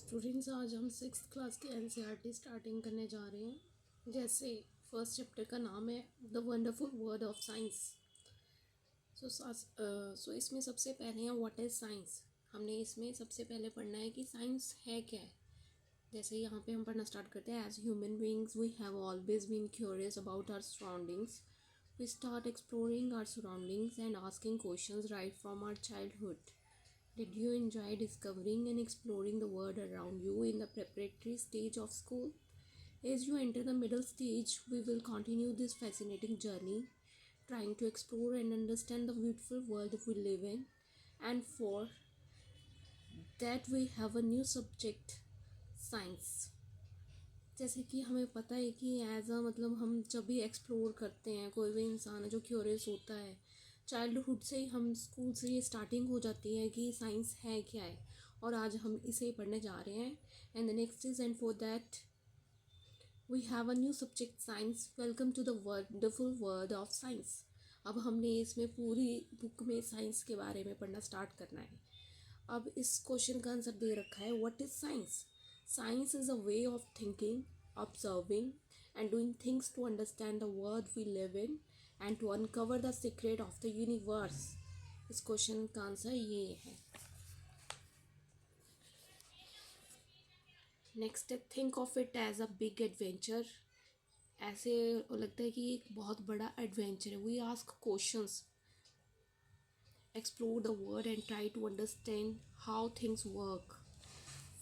Students, आज हम 6th class की एनसीईआरटी स्टार्टिंग करने जा रहे हैं। जैसे फर्स्ट चैप्टर का नाम है the wonderful world of science. So इसमें सबसे पहले है व्हाट इज़ साइंस। हमने इसमें सबसे पहले पढ़ना है कि साइंस है क्या है। जैसे यहाँ पे हम पढ़ना स्टार्ट करते हैं। As human beings we have always been curious about our surroundings. We start exploring our surroundings and asking questions right from our childhood. Did you enjoy discovering and exploring the world around you in the preparatory stage of school? As you enter the middle stage, we will continue this fascinating journey, trying to explore and understand the beautiful world we live in. And for that, we have a new subject, science. जैसे कि हमें पता है कि as a मतलब हम जब भी एक्सप्लोर करते हैं, कोई भी इंसान है जो क्यूरियस होता है, चाइल्डहुड से ही हम स्कूल से ये स्टार्टिंग हो जाती है कि साइंस है क्या है। और आज हम इसे ही पढ़ने जा रहे हैं। And the next is and for that we have a new subject science. Welcome to the wonderful world of science. अब हमने इसमें पूरी बुक में साइंस के बारे में पढ़ना स्टार्ट करना है। अब इस क्वेश्चन का आंसर दे रखा है what is science. Science is a way of thinking, observing and doing things to understand the world we live in and to uncover the secret of the universe. इस question का answer ये है। Next, think of it as a big adventure. ऐसे लगता है कि एक बहुत बड़ा एडवेंचर है। We ask questions, explore the world and try to understand how things work.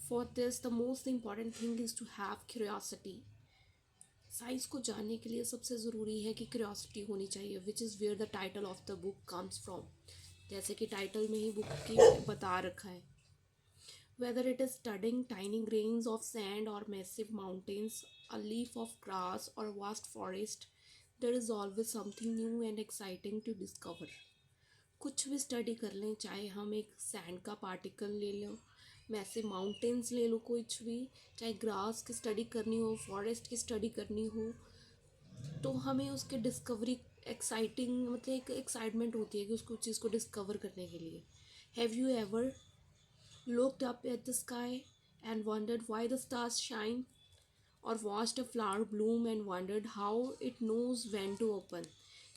For this, the most important thing is to have curiosity. Science को जानने के लिए सबसे ज़रूरी है कि क्यूरियोसिटी होनी चाहिए, which is where the title of the book comes from. जैसे कि टाइटल में ही बुक की बता रखा है। Whether it is studying tiny grains of sand और massive mountains, a leaf of grass और vast forest, there is always something new and exciting to discover. कुछ भी स्टडी कर लें, चाहे हम एक सैंड का पार्टिकल ले लो, मैसिव माउंटेन्स ले लो, कुछ भी, चाहे ग्रास की स्टडी करनी हो, फॉरेस्ट की स्टडी करनी हो, तो हमें उसके डिस्कवरी एक्साइटिंग मतलब एक एक्साइटमेंट होती है कि उसको चीज़ को डिस्कवर करने के लिए। Have you ever looked up at the sky and wondered why the stars shine, or watched a flower bloom and wondered how it knows when to open?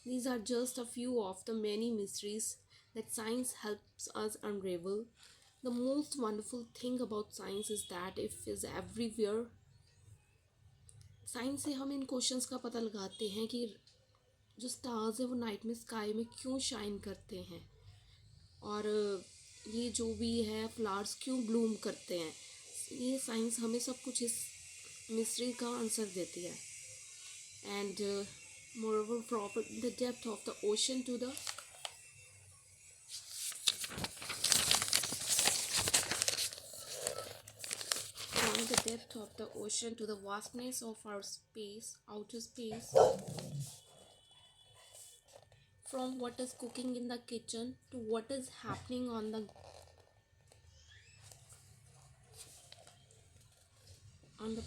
These are just a few of the many mysteries that science helps us unravel. The most wonderful thing about science is that it is everywhere. Science से हम इन questions का पता लगाते हैं कि जो stars है वो नाइट में स्काई में क्यों शाइन करते हैं, और ये जो भी है फ्लावर्स क्यों ब्लूम करते हैं। ये साइंस हमें सब कुछ इस मिस्ट्री का आंसर देती है। And moreover, from the depth of the ocean to the vastness of our space, outer space, from what is cooking in the kitchen to what is happening on the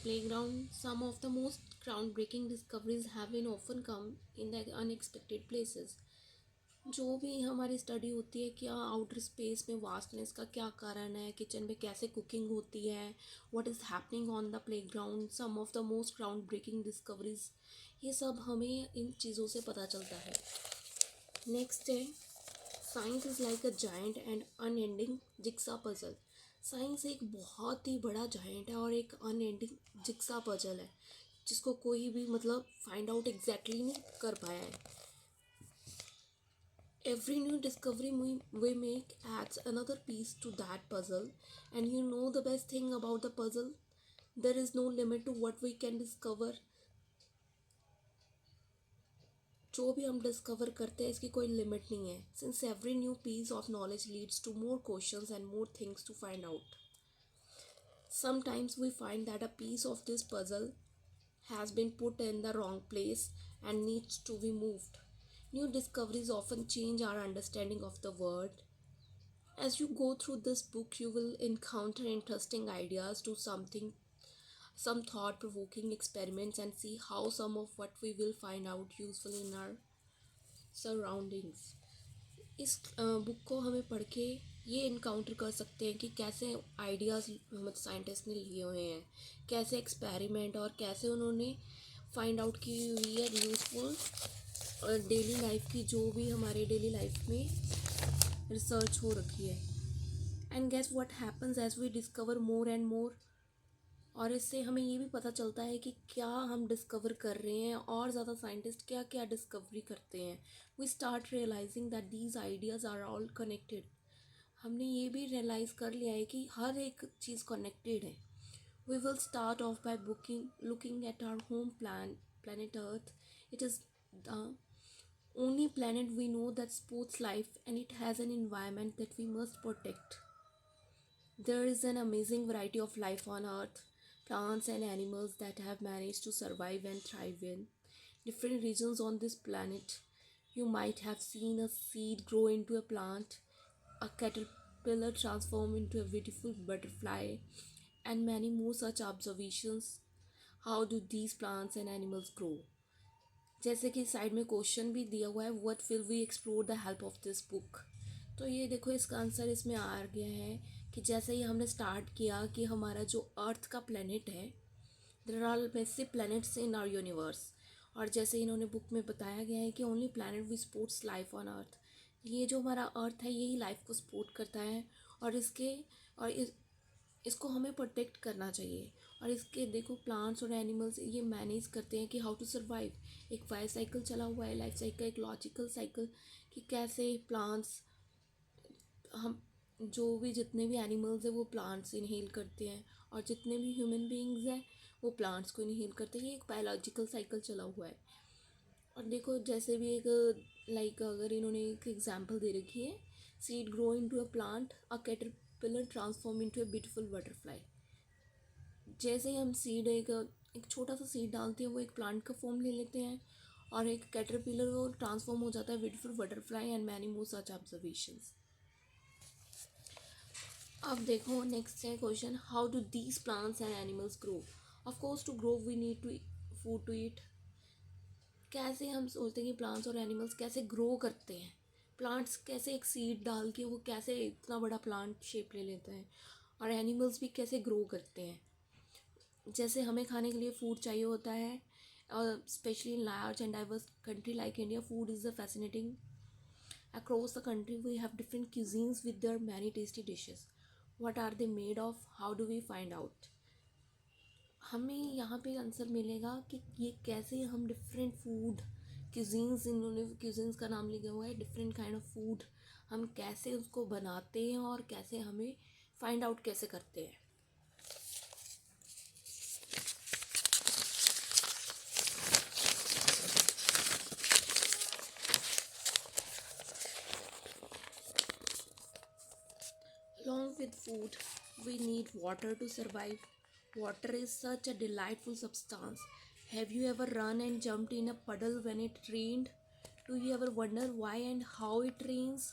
playground, some of the most groundbreaking discoveries have been often come in the unexpected places. जो भी हमारी study होती है, क्या outer space में vastness का क्या कारण है, किचन में कैसे कुकिंग होती है, what is happening on the playground, some of the most ground breaking discoveries, ये सब हमें इन चीज़ों से पता चलता है। नेक्स्ट है science is like a giant and unending jigsaw puzzle. Science एक बहुत ही बड़ा जायंट है और एक अनएंडिंग जिक्सा पजल है, जिसको कोई भी मतलब फाइंड आउट एग्जैक्टली नहीं कर पाया है। Every new discovery we make adds another piece to that puzzle. And you know the best thing about the puzzle? There is no limit to what we can discover. जो भी हम discover करते हैं इसकी कोई लिमिट नहीं है, since every new piece of knowledge leads to more questions and more things to find out. Sometimes we find that a piece of this puzzle has been put in the wrong place and needs to be moved. New discoveries often change our understanding of the world. As you go through this book, you will encounter interesting ideas, do some thought-provoking experiments, and see how some of what we will find out useful in our surroundings. इस book को हमें पढ़ के ये encounter कर सकते हैं कि कैसे आइडियाज़ मतलब साइंटिस्ट ने लिए हुए हैं, कैसे एक्सपेरिमेंट और कैसे उन्होंने फाइंड आउट की हुई है यूज़फुल और डेली लाइफ की, जो भी हमारे डेली लाइफ में रिसर्च हो रखी है। And guess what happens as we discover more and more. और इससे हमें ये भी पता चलता है कि क्या हम डिस्कवर कर रहे हैं और ज़्यादा साइंटिस्ट क्या क्या डिस्कवरी करते हैं। We start realising that these ideas are all connected. हमने ये भी रियलाइज़ कर लिया है कि हर एक चीज़ कनेक्टेड है। We will start off by looking at our home planet Earth. It is the only planet we know that supports life, and it has an environment that we must protect. There is an amazing variety of life on Earth, plants and animals that have managed to survive and thrive in different regions on this planet. You might have seen a seed grow into a plant, a caterpillar transform into a beautiful butterfly, and many more such observations. How do these plants and animals grow? जैसे कि side में question भी दिया हुआ है, what will we explore the help of this book. तो ये देखो, इसका आंसर इसमें आ गया है कि जैसे ही हमने स्टार्ट किया कि हमारा जो अर्थ का प्लेनेट है, there are massive planets in our universe. और जैसे इन्होंने बुक में बताया गया है कि only planet we supports life on Earth. ये जो हमारा अर्थ है यही लाइफ को सपोर्ट करता है, और इसको हमें प्रोटेक्ट करना चाहिए। और इसके देखो प्लांट्स और एनिमल्स ये मैनेज करते हैं कि हाउ टू सर्वाइव। एक वाइफ साइकिल चला हुआ है, लाइफ साइकिल, एक लॉजिकल साइकिल, कि कैसे प्लांट्स, हम जो भी जितने भी एनिमल्स हैं वो प्लांट्स इनहेल करते हैं, और जितने भी ह्यूमन बीइंग्स हैं वो प्लांट्स को इनहेल करते हैं। ये एक बायोलॉजिकल साइकिल चला हुआ है। और देखो जैसे भी एक लाइक अगर इन्होंने एक एग्जांपल दे रखी है, seed grow into a plant, a caterpillar transform into a beautiful butterfly. जैसे ही हम सीड एक छोटा सा सीड डालते हैं वो एक प्लांट का फॉर्म ले लेते हैं, और एक कैटरपिलर वो ट्रांसफॉर्म हो जाता है beautiful butterfly, and many more such observations. अब देखो नेक्स्ट है question, how do these plants and animals grow. Of course to grow we need to food to eat. कैसे हम सोचते हैं कि प्लांट्स और एनिमल्स कैसे ग्रो करते हैं, प्लांट्स कैसे एक सीड डाल के वो कैसे इतना बड़ा प्लांट शेप ले लेते हैं, और एनिमल्स भी कैसे ग्रो करते हैं। जैसे हमें खाने के लिए फूड चाहिए होता है, specially in large and diverse country like India, food is a fascinating. Across the country, we have different cuisines with their many tasty dishes. What are they made of? How do we find out? हमें यहाँ पे answer मिलेगा कि ये कैसे हम different food cuisines, इन्होंने cuisines का नाम लिखा हुआ है, डिफरेंट काइंड ऑफ फूड, हम कैसे उसको बनाते हैं और कैसे हमें फाइंड आउट कैसे करते हैं। Along with food, we need water to survive. Water is such a delightful substance. Have you ever run and jumped in a puddle when it rained? Do you ever wonder why and how it rains?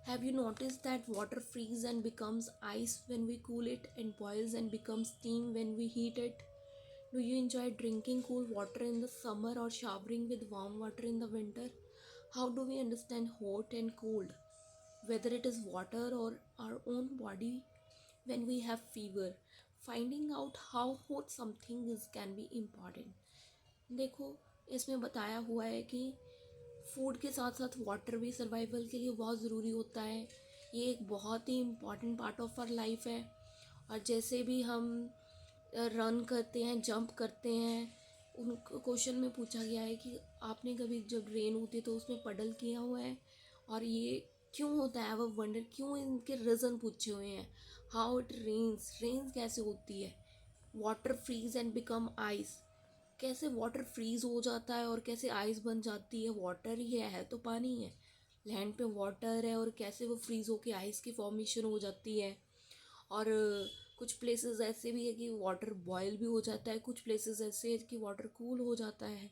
Have you noticed that water freezes and becomes ice when we cool it, and boils and becomes steam when we heat it? Do you enjoy drinking cool water in the summer or showering with warm water in the winter? How do we understand hot and cold? Whether it is water or our own body when we have fever, finding out how hot something is can be important. देखो इसमें बताया हुआ है कि food के साथ साथ water भी सर्वाइवल के लिए बहुत ज़रूरी होता है। ये एक बहुत ही important part of our life है। और जैसे भी हम रन करते हैं, जंप करते हैं, उन क्वेश्चन में पूछा गया है कि आपने कभी जब रेन होती है तो उसमें पडल किया हुआ है, और ये क्यों होता है, वो वंडर क्यों, इनके रीज़न पूछे हुए हैं। हाउ इट रेन्स, रेन्स कैसे होती है। Water freeze and become ice, कैसे वाटर फ्रीज हो जाता है और कैसे आइस बन जाती है। वाटर ही है तो पानी है, लैंड पे वाटर है, और कैसे वो फ्रीज होके आइस की फॉर्मेशन हो जाती है। और कुछ प्लेसेस ऐसे भी है कि वाटर बॉयल भी हो जाता है, कुछ प्लेसेस ऐसे है कि वाटर कूल हो जाता है,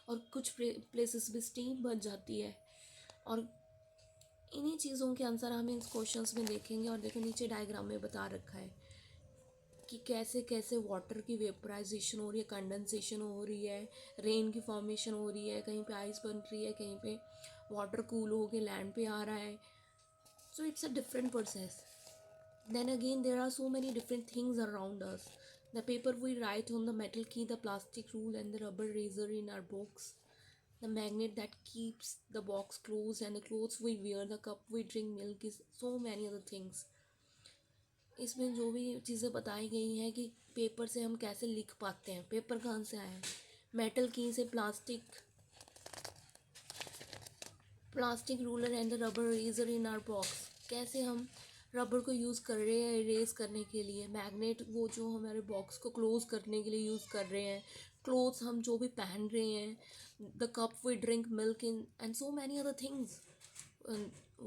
और कुछ प्लेसेस में स्टीम बन जाती है। और इन्हीं चीज़ों के आंसर हम इन क्वेश्चंस में देखेंगे। और देखो नीचे डायग्राम में बता रखा है कि कैसे कैसे वाटर की वेपराइजेशन हो रही है, कंडेंसेशन हो रही है, रेन की फॉर्मेशन हो रही है, कहीं पे आइस बन रही है, कहीं पे वाटर कूल हो के लैंड पे आ रहा है। So it's a different process. Then again, there are so many different things around us. The paper we write on, the metal key, the plastic rule, and the rubber razor in our box, the magnet that keeps the box closed, and the clothes we wear, the cup we drink milk, is so many other things. इसमें जो भी चीज़ें बताई गई हैं कि paper से हम कैसे लिख पाते हैं, पेपर कहाँ से आया है, मेटल की से plastic ruler and the rubber eraser in our box, कैसे हम रबर को यूज़ कर रहे हैं इरेज करने के लिए, मैग्नेट वो जो हमारे बॉक्स को क्लोज करने के लिए यूज़ कर रहे हैं, क्लोथ्स हम जो भी पहन रहे हैं, the cup we drink milk in, and so many other things.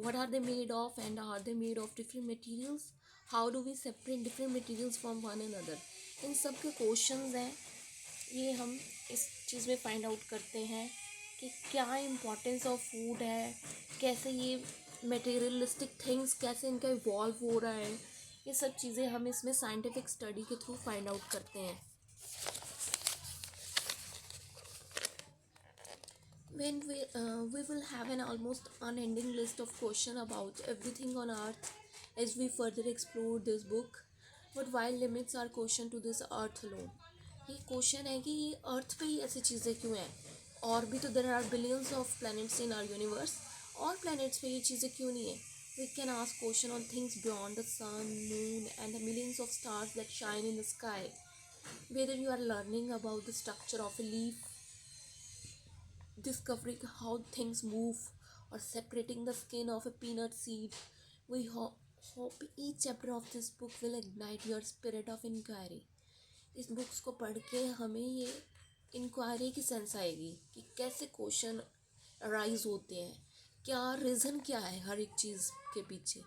What are they made of, and are they made of different materials? How do we separate different materials from one another? इन सब के questions हैं, ये हम इस चीज़ में find out करते हैं कि क्या इम्पोर्टेंस ऑफ फूड है, कैसे ये मटेरियलिस्टिक थिंग्स कैसे इनका इवॉल्व हो रहा है, ये सब चीज़ें हम इसमें साइंटिफिक स्टडी के थ्रू फाइंड आउट करते हैं. When we will have an almost unending list of questions about everything on earth as we further explore this book, but why limits our question to this earth alone? ये question है कि ये अर्थ पे ही ऐसी चीज़ें क्यों हैं, और भी तो there are billions of planets in our universe, और प्लैनेट्स पे ये चीज़ें क्यों नहीं है. We can ask question on things beyond the sun, moon, and the millions of stars that shine in the sky. Whether you are learning about the structure of a leaf, discovering how things move, or separating the skin of a peanut seed, we hope each chapter of this book will ignite your spirit of inquiry. इस books को पढ़ के हमें ये inquiry की sense आएगी कि कैसे क्वेश्चन अराइज होते हैं, क्या रीज़न क्या है हर एक चीज़ के पीछे,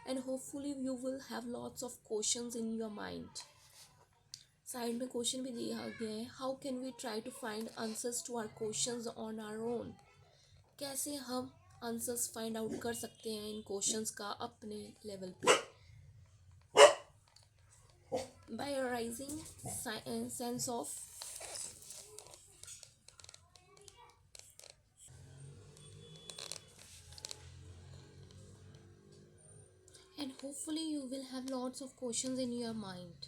and hopefully you will have lots of questions in your mind. Side में क्वेश्चन भी दिया गया है, how can we try to find answers to our questions on our own. कैसे हम आंसर्स फाइंड आउट कर सकते हैं इन क्वेश्चंस का अपने लेवल पे, by arising sense of and hopefully you will have lots of questions in your mind.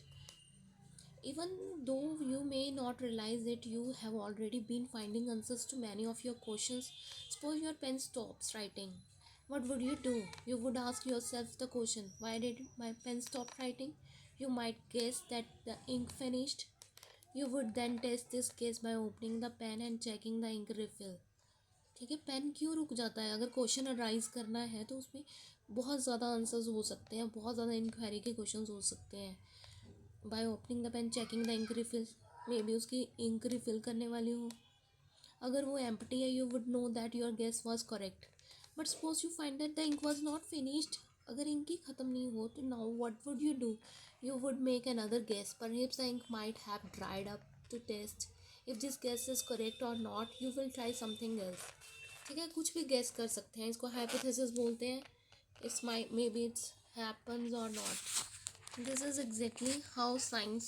Even though you may not realize that you have already been finding answers to many of your questions, suppose your pen stops writing. What would you do? You would ask yourself the question, why did my pen stop writing? You might guess that the ink finished. You would then test this guess by opening the pen and checking the ink refill. ठीक है, pen क्यों रुक जाता है? अगर question arise करना है तो उसमें बहुत ज़्यादा आंसर्स हो सकते हैं, बहुत ज़्यादा इंक्वायरी के क्वेश्चंस हो सकते हैं. By opening the pen checking the ink refill, maybe उसकी इंक रिफिल करने वाली हो. अगर वो एम्प्टी है, you would know that your guess was correct. But suppose you find that the ink was not finished. अगर ink ही ख़त्म नहीं हो तो now what would you do? You would make another guess. Perhaps the ink might have dried up to test. If this guess is correct और not, you will try something else. ठीक है, कुछ भी गेस कर सकते हैं, इसको hypothesis बोलते हैं. It's my may be it's happens और not. This is exactly how science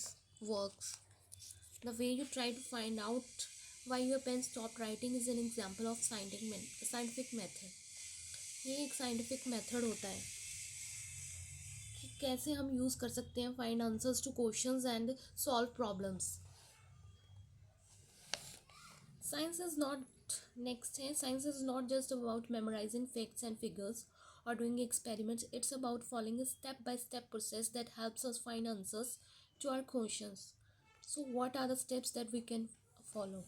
works. The way you try to find out why your pen stopped writing is an example of scientific method. ये एक scientific method होता है कि कैसे हम use कर सकते हैं find answers to questions and solve problems. Science is not just about memorizing facts and figures or doing experiments. It's about following a step-by-step process that helps us find answers to our questions. So what are the steps that we can follow?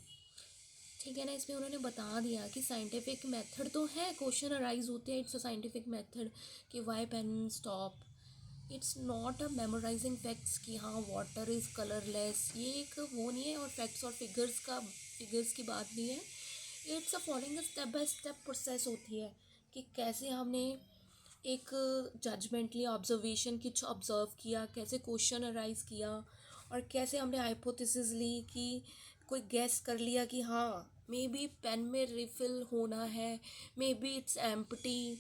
ठीक है ना, इसमें उन्होंने बता दिया कि scientific method तो है, क्वेश्चन अराइज होते हैं, इट्स अ साइंटिफिक मेथड कि why pen stop. It's not a memorising facts कि हाँ वाटर इज़ कलरलेस, ये एक वो नहीं है, और फैक्ट्स और फिगर्स की बात नहीं है. It's a following step by step process होती है कि कैसे हमने एक जजमेंटली ऑब्जर्वेशन कुछ ऑब्जर्व किया, कैसे क्वेश्चन अराइज किया, और कैसे हमने हाइपोथेसिस ली कि कोई गैस कर लिया कि हाँ मे बी पेन में रिफ़िल होना है, मे बी इट्स एम्प्टी,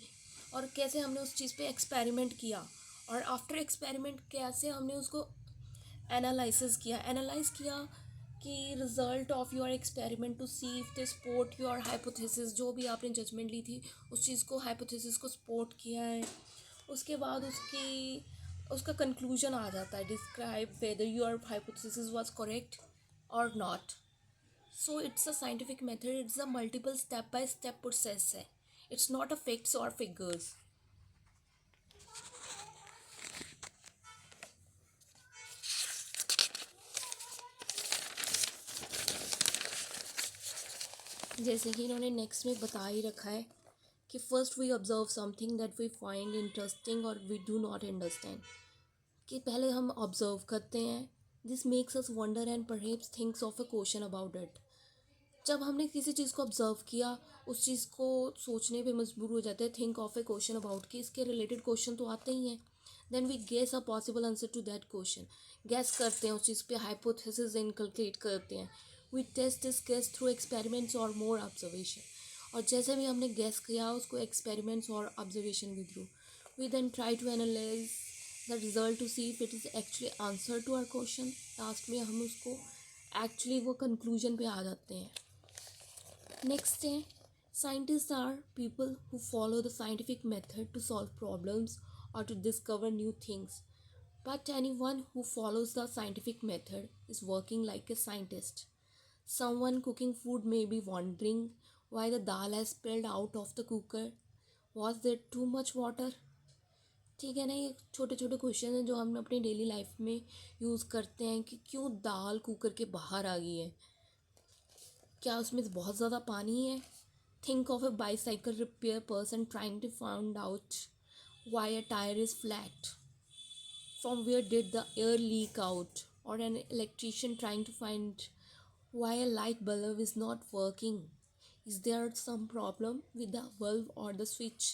और कैसे हमने उस चीज़ पे एक्सपेरिमेंट किया, और आफ्टर एक्सपेरिमेंट कैसे हमने उसको एनालाइज किया कि result of your experiment to see if they support your hypothesis. जो भी आपने जजमेंट ली थी उस चीज़ को, हाइपोथेसिस को सपोर्ट किया है, उसके बाद उसका कंक्लूजन आ जाता है, describe whether your hypothesis was correct और not. So it's a scientific method, it's a multiple step by step process है. इट्स नॉट अ फैक्ट्स और फिगर्स. जैसे कि इन्होंने नेक्स्ट में बता ही रखा है कि first we observe something that we find interesting और वी डू नॉट अंडरस्टैंड. कि पहले हम ऑब्जर्व करते हैं. This makes us wonder and perhaps thinks of a question about it. जब हमने किसी चीज़ को ऑब्जर्व किया, उस चीज़ को सोचने पे मजबूर हो जाते हैं, think of a question about, कि इसके रिलेटेड क्वेश्चन तो आते ही हैं. Then we guess a possible answer to that question. Guess करते हैं उस चीज़ पे, हाइपोथेसिस इनकलकेट करते हैं. We test this guess through experiments और मोर ऑब्जर्वेशन. और जैसे भी हमने गैस किया उसको एक्सपेरिमेंट्स और ऑब्जर्वेशन के through, we then try to analyse the result to see if it is actually answer to our question. Last में हम उसको एक्चुअली वो कंक्लूजन पे आ जाते हैं. नेक्स्ट है, scientists are people who follow the scientific method to solve problems or to discover new things. But anyone who follows the scientific method is working like a scientist. Someone cooking food may be wondering why the dal has spilled out of the cooker. Was there too much water? ठीक है ना, ये छोटे छोटे question हैं जो हम अपनी डेली लाइफ में यूज़ करते हैं कि क्यों दाल कुकर के बाहर आ गई है, क्या उसमें बहुत ज़्यादा पानी है. Think of a bicycle repair person trying to find out why a tire is flat. From where did the air leak out? Or an electrician trying to find why a light bulb is not working. Is there some problem with the bulb or the switch?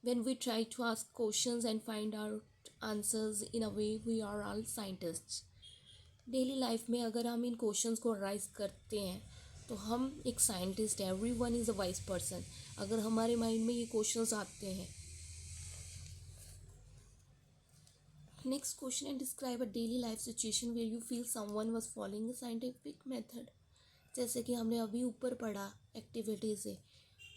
When we try to ask questions and find out answers in a way, we are all scientists. Daily life में अगर हम इन questions को rise करते हैं तो हम एक scientist है. Every one is a wise person अगर हमारे माइंड में ये क्वेश्चंस आते हैं. नेक्स्ट क्वेश्चन है, describe a daily life situation where you feel someone was following a scientific method. जैसे कि हमने अभी ऊपर पढ़ा एक्टिविटी से,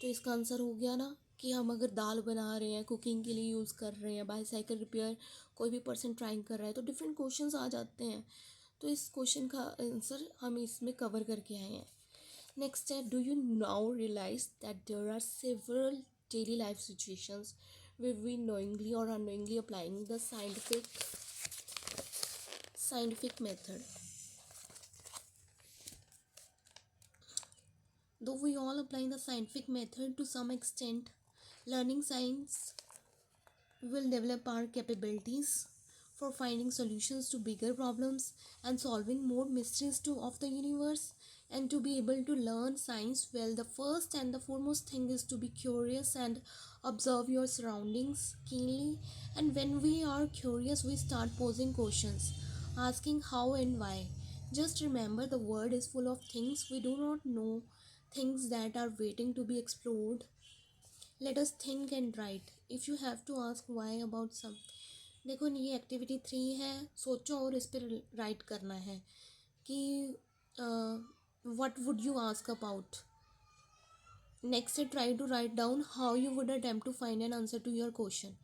तो इसका आंसर हो गया ना कि हम अगर दाल बना रहे हैं, कुकिंग के लिए यूज़ कर रहे हैं, बाईसाइकिल रिपेयर कोई भी पर्सन ट्राइंग कर रहा है, तो डिफरेंट क्वेश्चंस आ जाते हैं. तो इस क्वेश्चन का आंसर हम इसमें कवर करके आए हैं. नेक्स्ट है, do you now realise that there are several daily life situations where we knowingly or unknowingly applying the scientific method. Though we all apply the scientific method to some extent, learning science will develop our capabilities for finding solutions to bigger problems and solving more mysteries of the universe. And to be able to learn science well, the first and the foremost thing is to be curious and observe your surroundings keenly. And when we are curious, we start posing questions, asking how and why. Just remember, the world is full of things we do not know, things that are waiting to be explored. Let us think and write. If you have to ask why about some, देखो ये activity 3 है, सोचो और इस पर right करना है कि what would you ask about. Next है, try to write down how you would attempt to find an answer to your question.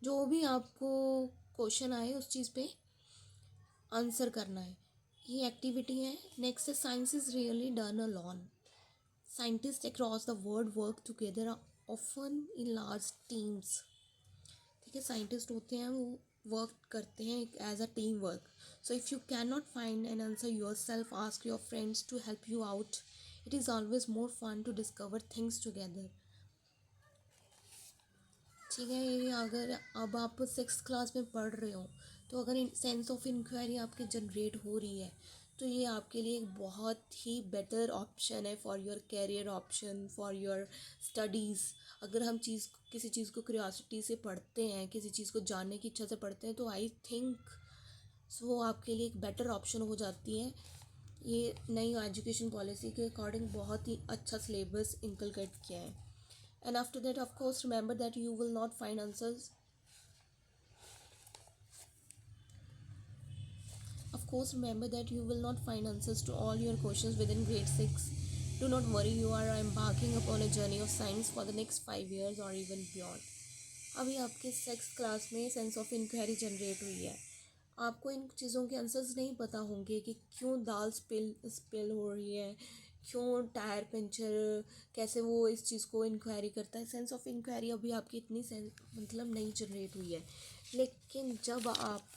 जो भी आपको क्वेश्चन आए उस चीज़ पे आंसर करना है. ये एक्टिविटी है. नेक्स्ट है, science is really done alone. Scientist across the world work together often in large teams. ठीक है, साइंटिस्ट होते हैं वो वर्क करते हैं as a team work. So if you can not find an answer योर सेल्फ, ask your friends to help you out. It is always more fun to discover things together. ठीक है, ये अगर अब आप 6th क्लास में पढ़ रहे हो तो अगर सेंस ऑफ इंक्वायरी आपकी जनरेट हो रही है तो ये आपके लिए एक बहुत ही बेटर ऑप्शन है for your career option, for your studies. अगर हम किसी चीज़ को क्यूरियोसिटी से पढ़ते हैं, किसी चीज़ को जानने की इच्छा से पढ़ते हैं, तो आई थिंक वो आपके लिए एक बेटर ऑप्शन हो जाती है. ये नई एजुकेशन पॉलिसी के अकॉर्डिंग बहुत ही अच्छा सिलेबस इनकलकेट किया है. And after that, of course, remember that you will not find answers. Of course, remember that you will not find answers to all your questions within grade 6. Do not worry, you are embarking upon a journey of science for the next 5 years or even beyond. अभी आपके sex class में sense of inquiry generate हुई है, आपको इन चीज़ों के answers नहीं पता होंगे कि क्यों दाल स्पिल हो रही है, क्यों टायर पंचर, कैसे वो इस चीज़ को इंक्वायरी करता है। सेंस ऑफ इंक्वायरी अभी आपकी इतनी मतलब नहीं जनरेट हुई है। लेकिन जब आप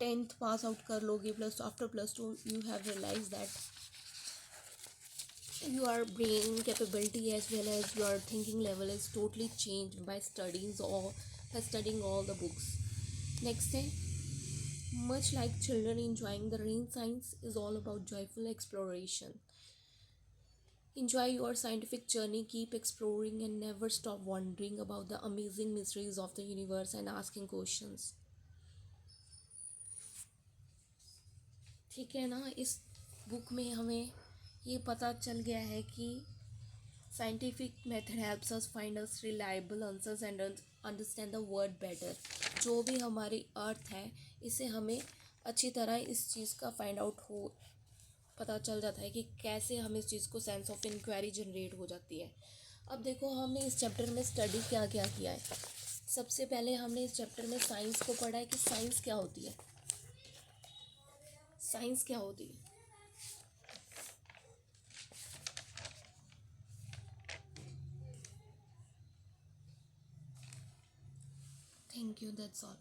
10th पास आउट कर लोगे, plus after +2 you have realise that your brain capability as well as your thinking level is totally changed by studies or by studying all the books. Next है, much like children enjoying the rain, science is all about joyful exploration. Enjoy your scientific journey, keep exploring and never stop wondering about the amazing mysteries of the universe and asking questions. ठीक है ना। इस book में हमें ये पता चल गया है कि scientific method helps us find us reliable answers and understand the world better. जो भी हमारी अर्थ है, इसे हमें अच्छी तरह इस चीज़ का फाइंड आउट हो पता चल जाता है कि कैसे हम इस चीज़ को सेंस ऑफ इंक्वायरी जनरेट हो जाती है। अब देखो हमने इस चैप्टर में स्टडी क्या क्या किया है। सबसे पहले हमने इस चैप्टर में साइंस को पढ़ा है कि साइंस क्या होती है। साइंस क्या होती है? Thank you, that's all.